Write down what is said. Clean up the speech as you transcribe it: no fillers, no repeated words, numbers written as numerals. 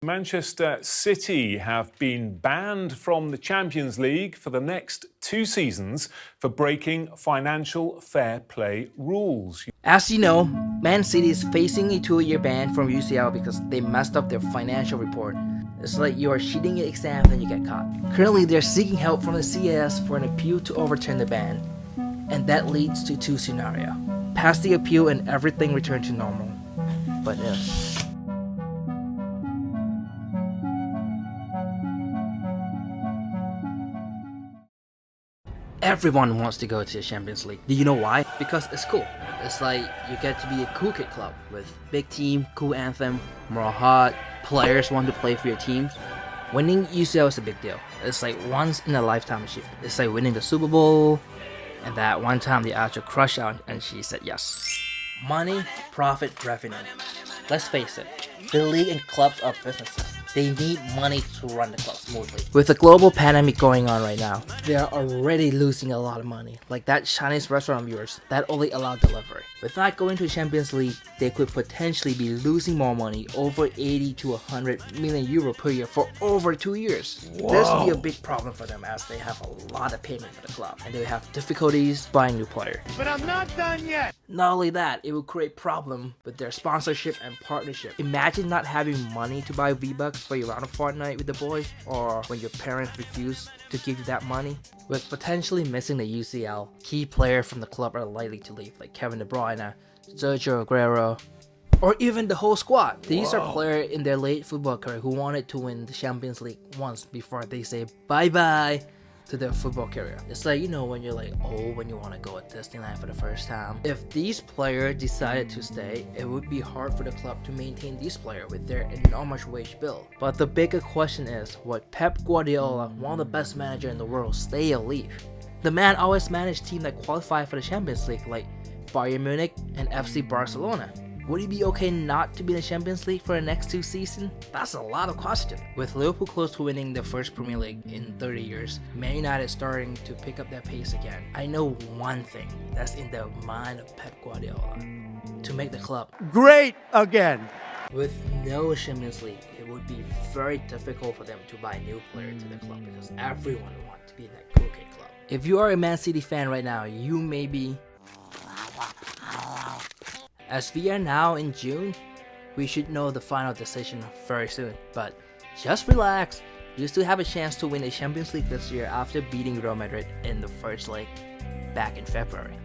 Manchester City have been banned from the Champions League for the next 2 seasons for breaking financial fair play rules. As you know, Man City is facing a 2-year ban from UCL because they messed up their financial report. It's like you are cheating an exam and you get caught. Currently, they're seeking help from the CAS for an appeal to overturn the ban, and that leads to 2 scenarios. Pass the appeal and everything return to normal. But everyone wants to go to the Champions League. Do you know why? Because it's cool. It's like you get to be a cool kid club with big team, cool anthem, more hot, players want to play for your teams. Winning UCL is a big deal. It's like once in a lifetime achievement. It's like winning the Super Bowl, and that one time they asked your crush out and she said yes. Money, profit, revenue. Let's face it, the league and clubs are businesses. They need money to run the club smoothly. With the global pandemic going on right now, they are already losing a lot of money. Like that Chinese restaurant of yours that only allowed delivery. Without going to the Champions League, they could potentially be losing more money, over 80 to 100 million euro per year for over 2 years. Wow. This will be a big problem for them as they have a lot of payment for the club and they have difficulties buying new players. But I'm not done yet! Not only that, it will create problem with their sponsorship and partnership. Imagine not having money to buy V-Bucks for your round of Fortnite with the boys, or when your parents refuse to give you that money. With potentially missing the UCL, key players from the club are likely to leave, like Kevin De Bruyne, Sergio Aguero, or even the whole squad. These are players in their late football career who wanted to win the Champions League once before they say bye-bye to their football career. It's like, you know, when you're like old, when you want to go to Disneyland for the first time. If these players decided to stay, it would be hard for the club to maintain these players with their enormous wage bill. But the bigger question is, would Pep Guardiola, one of the best managers in the world, stay or leave? The man always managed teams that qualify for the Champions League, like Bayern Munich and FC Barcelona. Would he be okay not to be in the Champions League for the next 2 seasons? That's a lot of question. With Liverpool close to winning their first Premier League in 30 years, Man United starting to pick up their pace again. I know one thing that's in the mind of Pep Guardiola: to make the club great again. With no Champions League, it would be very difficult for them to buy new players to the club because everyone wants to be in that cool kid club. If you are a Man City fan right now, you may be... As we are now in June, we should know the final decision very soon. But just relax, you still have a chance to win the Champions League this year after beating Real Madrid in the first leg back in February.